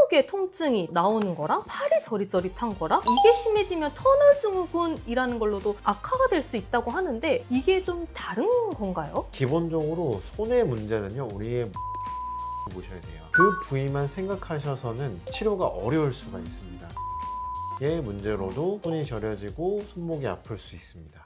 손목에 통증이 나오는 거랑 팔이 저릿저릿한 거랑 이게 심해지면 터널 증후군이라는 걸로도 악화가 될 수 있다고 하는데 이게 좀 다른 건가요? 기본적으로 손의 문제는요, 우리의 보셔야 돼요. 그 부위만 생각하셔서는 치료가 어려울 수가 있습니다. 이 문제로도 손이 저려지고 손목이 아플 수 있습니다.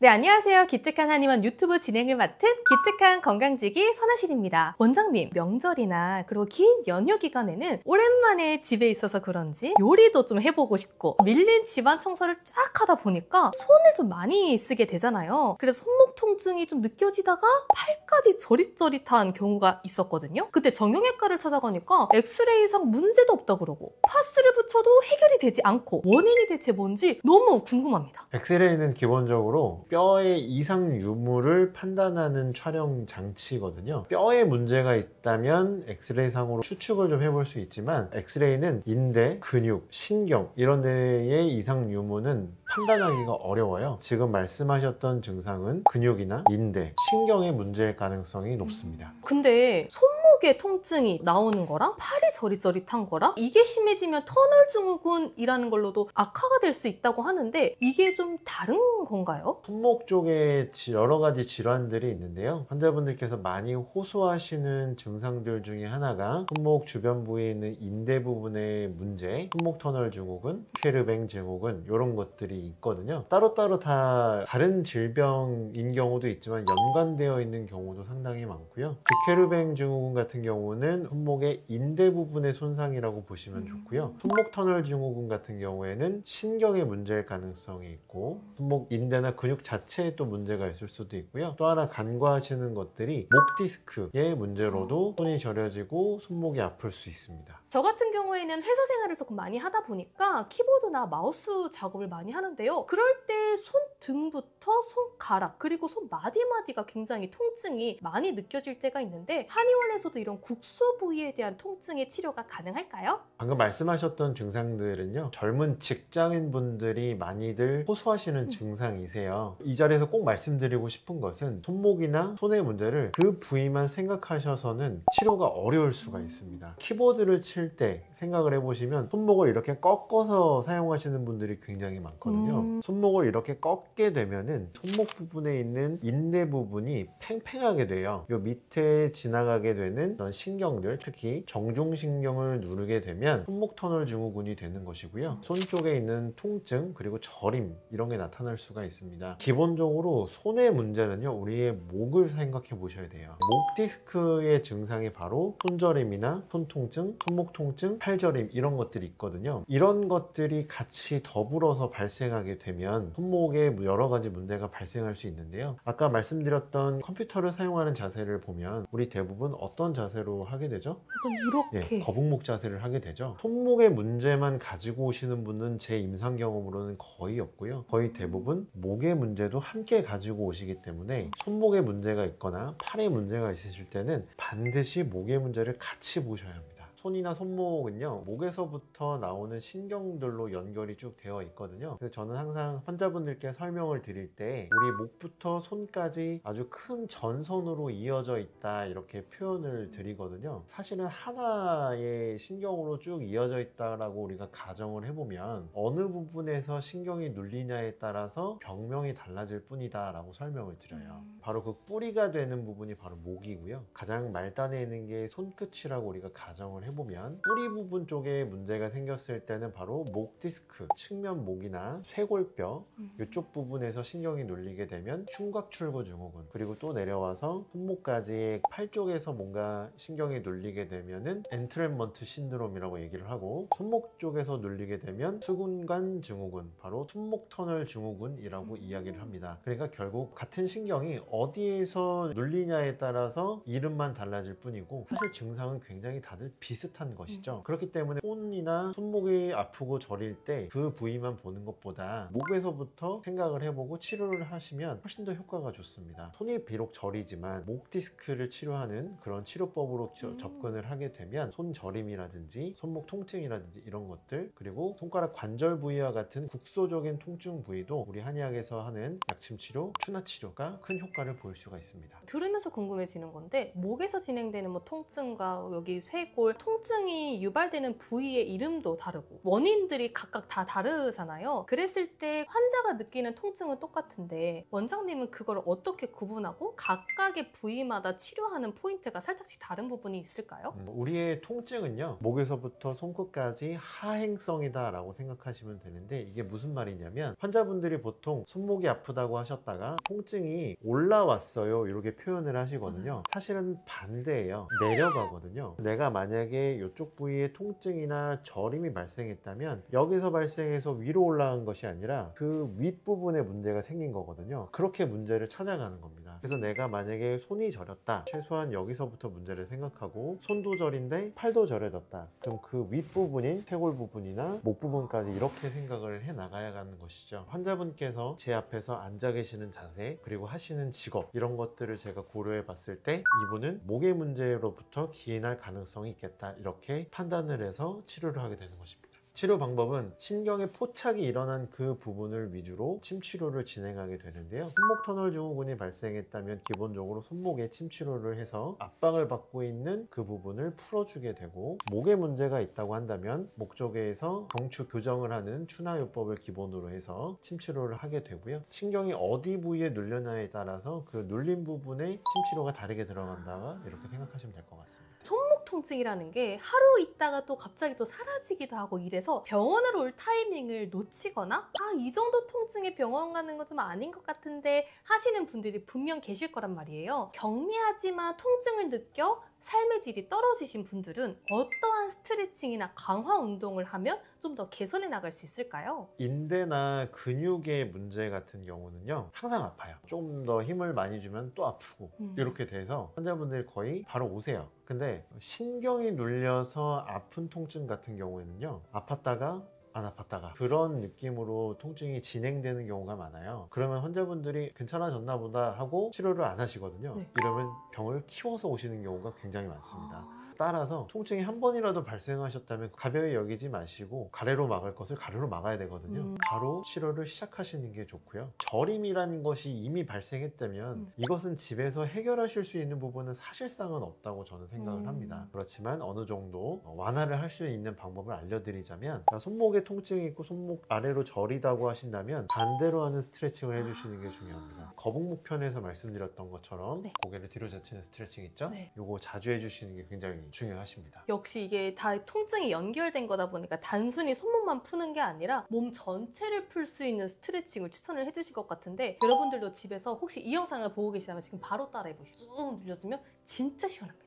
네, 안녕하세요. 기특한 한의원 유튜브 진행을 맡은 기특한 건강지기 선아실입니다. 원장님, 명절이나 그리고 긴 연휴 기간에는 오랜만에 집에 있어서 그런지 요리도 좀 해보고 싶고 밀린 집안 청소를 쫙 하다 보니까 손을 좀 많이 쓰게 되잖아요. 그래서 손목 통증이 좀 느껴지다가 팔까지 저릿저릿한 경우가 있었거든요. 그때 정형외과를 찾아가니까 엑스레이상 문제도 없다 그러고 파스를 붙여도 해결이 되지 않고 원인이 대체 뭔지 너무 궁금합니다. 엑스레이는 기본적으로 뼈의 이상 유무를 판단하는 촬영 장치거든요. 뼈에 문제가 있다면 엑스레이 상으로 추측을 좀 해볼 수 있지만 엑스레이는 인대, 근육, 신경 이런 데의 이상 유무는 판단하기가 어려워요. 지금 말씀하셨던 증상은 근육이나 인대, 신경의 문제일 가능성이 높습니다. 근데 손목에 통증이 나오는 거랑 팔이 저릿저릿한 거랑 이게 심해지면 터널 증후군이라는 걸로도 악화가 될 수 있다고 하는데 이게 좀 다른 건가요? 손목 쪽에 여러 가지 질환들이 있는데요. 환자분들께서 많이 호소하시는 증상들 중에 하나가 손목 주변 부위에 있는 인대 부분의 문제, 손목 터널 증후군, 쉐르뱅 증후군 이런 것들이 있거든요. 따로따로 다 다른 질병인 경우도 있지만 연관되어 있는 경우도 상당히 많고요. 쉐르뱅 증후군 같은 경우는 손목의 인대 부분의 손상이라고 보시면 좋고요. 손목 터널 증후군 같은 경우에는 신경의 문제일 가능성이 있고 손목 인대나 근육 자체에 또 문제가 있을 수도 있고요. 또 하나 간과하시는 것들이 목 디스크의 문제로도 손이 저려지고 손목이 아플 수 있습니다. 저 같은 경우에는 회사 생활을 조금 많이 하다 보니까 키보드나 마우스 작업을 많이 하는데요. 그럴 때 손등부터 손가락 그리고 손 마디마디가 굉장히 통증이 많이 느껴질 때가 있는데 한의원에서도 이런 국소 부위에 대한 통증의 치료가 가능할까요? 방금 말씀하셨던 증상들은요, 젊은 직장인분들이 많이들 호소하시는 증상이세요. 이 자리에서 꼭 말씀드리고 싶은 것은 손목이나 손의 문제를 그 부위만 생각하셔서는 치료가 어려울 수가 있습니다. 키보드를 칠 때 생각을 해보시면 손목을 이렇게 꺾어서 사용하시는 분들이 굉장히 많거든요. 손목을 이렇게 꺾게 되면은 손목 부분에 있는 인대 부분이 팽팽하게 돼요. 요 밑에 지나가게 되는 그런 신경들, 특히 정중신경을 누르게 되면 손목 터널 증후군이 되는 것이고요. 손 쪽에 있는 통증 그리고 저림 이런 게 나타날 수가 있습니다. 기본적으로 손의 문제는요, 우리의 목을 생각해 보셔야 돼요. 목 디스크의 증상이 바로 손저림이나 손통증, 손목 통증, 팔저림 이런 것들이 있거든요. 이런 것들이 같이 더불어서 발생하게 되면 손목에 여러 가지 문제가 발생할 수 있는데요. 아까 말씀드렸던 컴퓨터를 사용하는 자세를 보면 우리 대부분 어떤 자세로 하게 되죠? 이렇게 거북목 자세를 하게 되죠. 손목의 문제만 가지고 오시는 분은 제 임상 경험으로는 거의 없고요. 거의 대부분 목의 문제도 함께 가지고 오시기 때문에 손목에 문제가 있거나 팔에 문제가 있으실 때는 반드시 목의 문제를 같이 보셔야 합니다. 손이나 손목은요, 목에서부터 나오는 신경들로 연결이 쭉 되어 있거든요. 그래서 저는 항상 환자분들께 설명을 드릴 때 우리 목부터 손까지 아주 큰 전선으로 이어져 있다 이렇게 표현을 드리거든요. 사실은 하나의 신경으로 쭉 이어져 있다라고 우리가 가정을 해보면 어느 부분에서 신경이 눌리냐에 따라서 병명이 달라질 뿐이다 라고 설명을 드려요. 바로 그 뿌리가 되는 부분이 바로 목이고요. 가장 말단에 있는 게 손끝이라고 우리가 가정을 해보면 뿌리 부분 쪽에 문제가 생겼을 때는 바로 목 디스크, 측면 목이나 쇄골뼈 이쪽 부분에서 신경이 눌리게 되면 흉곽출구 증후군, 그리고 또 내려와서 손목까지 팔 쪽에서 뭔가 신경이 눌리게 되면은 엔트랩먼트 신드롬이라고 얘기를 하고, 손목 쪽에서 눌리게 되면 수근관 증후군, 바로 손목 터널 증후군이라고 이야기를 합니다. 그러니까 결국 같은 신경이 어디에서 눌리냐에 따라서 이름만 달라질 뿐이고 사실 증상은 굉장히 다들 비슷해요. 비슷한 것이죠. 그렇기 때문에 손이나 손목이 아프고 저릴 때 그 부위만 보는 것보다 목에서부터 생각을 해보고 치료를 하시면 훨씬 더 효과가 좋습니다. 손이 비록 저리지만 목 디스크를 치료하는 그런 치료법으로 접근을 하게 되면 손 저림이라든지 손목 통증이라든지 이런 것들, 그리고 손가락 관절 부위와 같은 국소적인 통증 부위도 우리 한의학에서 하는 약침 치료, 추나 치료가 큰 효과를 보일 수가 있습니다. 들으면서 궁금해지는 건데, 목에서 진행되는 뭐 통증과 여기 쇄골 통증이 유발되는 부위의 이름도 다르고 원인들이 각각 다 다르잖아요. 그랬을 때 환자가 느끼는 통증은 똑같은데 원장님은 그걸 어떻게 구분하고 각각의 부위마다 치료하는 포인트가 살짝씩 다른 부분이 있을까요? 우리의 통증은요, 목에서부터 손끝까지 하행성이다 라고 생각하시면 되는데, 이게 무슨 말이냐면 환자분들이 보통 손목이 아프다고 하셨다가 통증이 올라왔어요 이렇게 표현을 하시거든요. 맞아요. 사실은 반대예요. 내려가거든요. 내가 만약에 이쪽 부위에 통증이나 저림이 발생했다면 여기서 발생해서 위로 올라간 것이 아니라 그 윗부분에 문제가 생긴 거거든요. 그렇게 문제를 찾아가는 겁니다. 그래서 내가 만약에 손이 저렸다, 최소한 여기서부터 문제를 생각하고, 손도 저린데 팔도 저려졌다, 그럼 그 윗부분인 쇄골 부분이나 목 부분까지 이렇게 생각을 해 나가야 하는 것이죠. 환자분께서 제 앞에서 앉아 계시는 자세, 그리고 하시는 직업, 이런 것들을 제가 고려해 봤을 때 이분은 목의 문제로부터 기인할 가능성이 있겠다, 이렇게 판단을 해서 치료를 하게 되는 것입니다. 치료 방법은 신경의 포착이 일어난 그 부분을 위주로 침치료를 진행하게 되는데요. 손목 터널 증후군이 발생했다면 기본적으로 손목에 침치료를 해서 압박을 받고 있는 그 부분을 풀어주게 되고, 목에 문제가 있다고 한다면 목 쪽에서 경추 교정을 하는 추나요법을 기본으로 해서 침치료를 하게 되고요. 신경이 어디 부위에 눌려냐에 따라서 그 눌린 부분에 침치료가 다르게 들어간다, 이렇게 생각하시면 될 것 같습니다. 손목 통증이라는 게 하루 있다가 또 갑자기 또 사라지기도 하고 이래서 병원을 올 타이밍을 놓치거나 이 정도 통증에 병원 가는 건 좀 아닌 것 같은데 하시는 분들이 분명 계실 거란 말이에요. 경미하지만 통증을 느껴 삶의 질이 떨어지신 분들은 어떠한 스트레칭이나 강화 운동을 하면 좀 더 개선해 나갈 수 있을까요? 인대나 근육의 문제 같은 경우는요, 항상 아파요. 좀 더 힘을 많이 주면 또 아프고 이렇게 돼서 환자분들이 거의 바로 오세요. 근데 신경이 눌려서 아픈 통증 같은 경우에는요, 아팠다가 안 아팠다가 그런 느낌으로 통증이 진행되는 경우가 많아요. 그러면 환자분들이 괜찮아졌나 보다 하고 치료를 안 하시거든요. 네. 이러면 병을 키워서 오시는 경우가 굉장히 많습니다. 따라서 통증이 한 번이라도 발생하셨다면 가벼이 여기지 마시고 가래로 막을 것을 가래로 막아야 되거든요. 바로 치료를 시작하시는 게 좋고요. 저림이라는 것이 이미 발생했다면 이것은 집에서 해결하실 수 있는 부분은 사실상은 없다고 저는 생각을 합니다. 그렇지만 어느 정도 완화를 할 수 있는 방법을 알려드리자면, 손목에 통증이 있고 손목 아래로 저리다고 하신다면 반대로 하는 스트레칭을 해주시는 게 중요합니다. 거북목 편에서 말씀드렸던 것처럼 네. 고개를 뒤로 젖히는 스트레칭 있죠? 네. 요거 자주 해주시는 게 굉장히 중요하십니다. 역시 이게 다 통증이 연결된 거다 보니까 단순히 손목만 푸는 게 아니라 몸 전체를 풀 수 있는 스트레칭을 추천을 해주실 것 같은데, 여러분들도 집에서 혹시 이 영상을 보고 계시다면 지금 바로 따라해 보시죠. 쭉 눌려주면 진짜 시원합니다.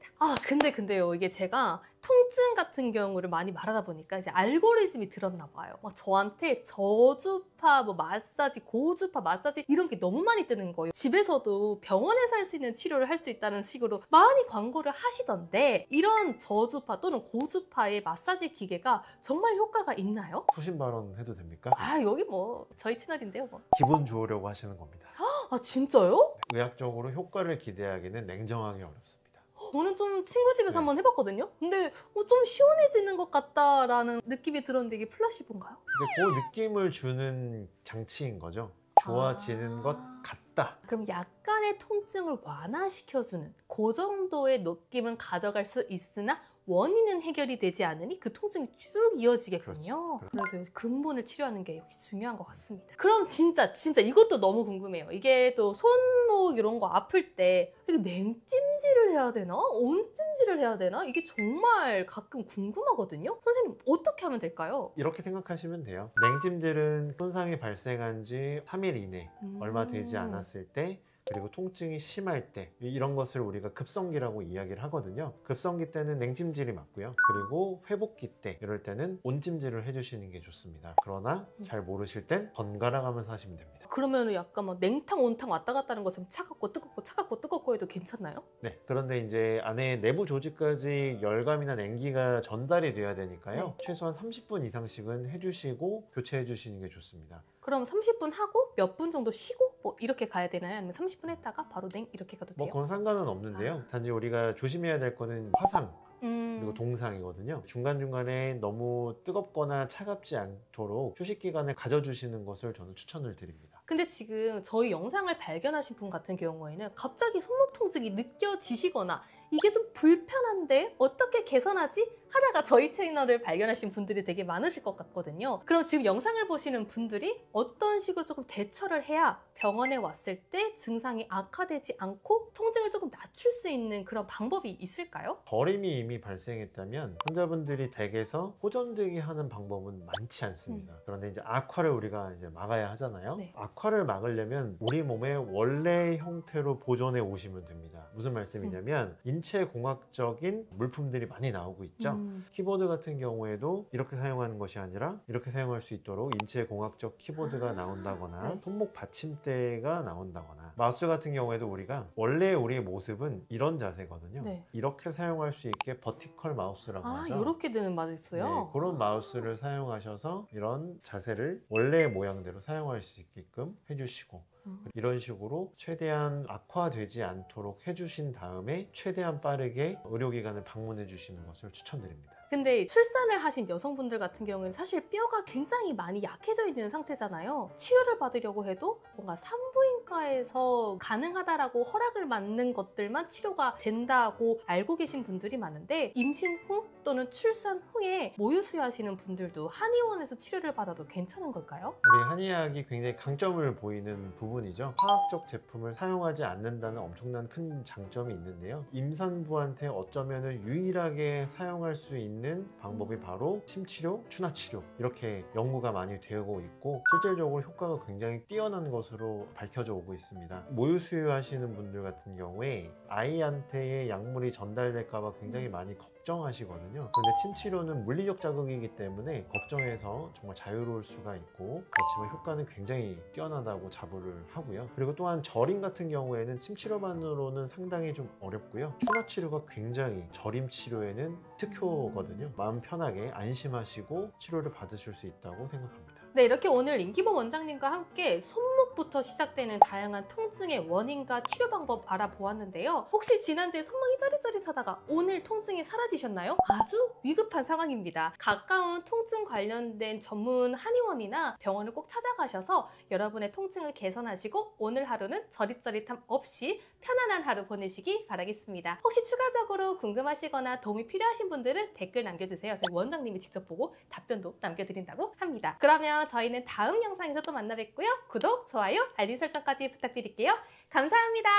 근데요, 이게 제가 통증 같은 경우를 많이 말하다 보니까 이제 알고리즘이 들었나 봐요. 막 저한테 저주파, 마사지, 고주파 마사지 이런 게 너무 많이 뜨는 거예요. 집에서도 병원에서 할 수 있는 치료를 할 수 있다는 식으로 많이 광고를 하시던데, 이런 저주파 또는 고주파의 마사지 기계가 정말 효과가 있나요? 소신 발언 해도 됩니까? 여기 저희 채널인데요. 기분 좋으려고 하시는 겁니다. 진짜요? 의학적으로 효과를 기대하기는 냉정하게 어렵습니다. 저는 좀 친구 집에서 한번 해봤거든요. 근데 좀 시원해지는 것 같다라는 느낌이 들었는데 이게 플라시보인가요? 이제 그 느낌을 주는 장치인 거죠. 좋아지는 것 같다. 그럼 약간의 통증을 완화시켜주는 그 정도의 느낌은 가져갈 수 있으나 원인은 해결이 되지 않으니 그 통증이 쭉 이어지겠군요. 그래서 근본을 치료하는 게 역시 중요한 것 같습니다. 그럼 진짜 이것도 너무 궁금해요. 이게 또 손목 이런 거 아플 때 이게 냉찜질을 해야 되나? 온찜질을 해야 되나? 이게 정말 가끔 궁금하거든요. 선생님 어떻게 하면 될까요? 이렇게 생각하시면 돼요. 냉찜질은 손상이 발생한 지 3일 이내, 얼마 되지 않았을 때, 그리고 통증이 심할 때, 이런 것을 우리가 급성기라고 이야기를 하거든요. 급성기 때는 냉찜질이 맞고요. 그리고 회복기 때, 이럴 때는 온찜질을 해주시는 게 좋습니다. 그러나 잘 모르실 땐 번갈아 가면서 하시면 됩니다. 그러면 약간 막 냉탕, 온탕 왔다 갔다 하는 것처럼 차갑고 뜨겁고 차갑고 뜨겁고 해도 괜찮나요? 네. 그런데 이제 안에 내부 조직까지 열감이나 냉기가 전달이 돼야 되니까요. 네. 최소한 30분 이상씩은 해주시고 교체해 주시는 게 좋습니다. 그럼 30분 하고 몇 분 정도 쉬고 뭐 이렇게 가야 되나요? 아니면 30분 했다가 바로 냉 이렇게 가도 뭐 돼요? 그건 상관은 없는데요. 단지 우리가 조심해야 될 거는 화상 그리고 음, 동상이거든요. 중간중간에 너무 뜨겁거나 차갑지 않도록 휴식 기간을 가져주시는 것을 저는 추천을 드립니다. 근데 지금 저희 영상을 발견하신 분 같은 경우에는 갑자기 손목 통증이 느껴지시거나 이게 좀 불편한데 어떻게 개선하지? 하다가 저희 채널을 발견하신 분들이 되게 많으실 것 같거든요. 그럼 지금 영상을 보시는 분들이 어떤 식으로 조금 대처를 해야 병원에 왔을 때 증상이 악화되지 않고 통증을 조금 낮출 수 있는 그런 방법이 있을까요? 저림이 이미 발생했다면 환자분들이 댁에서 호전되게 하는 방법은 많지 않습니다. 그런데 이제 악화를 우리가 이제 막아야 하잖아요. 네. 악화를 막으려면 우리 몸의 원래 형태로 보존해 오시면 됩니다. 무슨 말씀이냐면 인체 공학적인 물품들이 많이 나오고 있죠. 키보드 같은 경우에도 이렇게 사용하는 것이 아니라 이렇게 사용할 수 있도록 인체 공학적 키보드가 나온다거나 네. 손목 받침대가 나온다거나 마우스 같은 경우에도 우리가 원래 우리의 모습은 이런 자세거든요. 네. 이렇게 사용할 수 있게 버티컬 마우스라고 아, 하죠. 이렇게 되는 맛이 있어요? 네, 그런 마우스를 사용하셔서 이런 자세를 원래 모양대로 사용할 수 있게끔 해주시고 이런 식으로 최대한 악화되지 않도록 해주신 다음에 최대한 빠르게 의료기관을 방문해 주시는 것을 추천드립니다. 근데 출산을 하신 여성분들 같은 경우에는 사실 뼈가 굉장히 많이 약해져 있는 상태잖아요. 치료를 받으려고 해도 뭔가 산부인과에서 가능하다라고 허락을 받는 것들만 치료가 된다고 알고 계신 분들이 많은데 임신 후 또는 출산 후에 모유 수유하시는 분들도 한의원에서 치료를 받아도 괜찮은 걸까요? 우리 한의학이 굉장히 강점을 보이는 부분이죠. 화학적 제품을 사용하지 않는다는 엄청난 큰 장점이 있는데요. 임산부한테 어쩌면 유일하게 사용할 수 있는 방법이 바로 침치료, 추나치료 이렇게 연구가 많이 되고 있고 실질적으로 효과가 굉장히 뛰어난 것으로 밝혀져 오고 있습니다. 모유 수유하시는 분들 같은 경우에 아이한테의 약물이 전달될까 봐 굉장히 많이 걱정하시거든요. 그런데 침치료는 물리적 자극이기 때문에 걱정해서 정말 자유로울 수가 있고 그렇지만 효과는 굉장히 뛰어나다고 자부를 하고요. 그리고 또한 저림 같은 경우에는 침치료만으로는 상당히 좀 어렵고요. 추나치료가 굉장히 저림 치료에는 특효거든요. 마음 편하게 안심하시고 치료를 받으실 수 있다고 생각합니다. 네, 이렇게 오늘 임기범 원장님과 함께 손목부터 시작되는 다양한 통증의 원인과 치료 방법 알아보았는데요. 혹시 지난주에 손목이 저릿저릿하다가 오늘 통증이 사라지셨나요? 아주 위급한 상황입니다. 가까운 통증 관련된 전문 한의원이나 병원을 꼭 찾아가셔서 여러분의 통증을 개선하시고 오늘 하루는 저릿저릿함 없이 편안한 하루 보내시기 바라겠습니다. 혹시 추가적으로 궁금하시거나 도움이 필요하신 분들은 댓글 남겨주세요. 저희 원장님이 직접 보고 답변도 남겨드린다고 합니다. 그러면 저희는 다음 영상에서 또 만나 뵙고요. 구독, 좋아요, 알림 설정까지 부탁드릴게요. 감사합니다.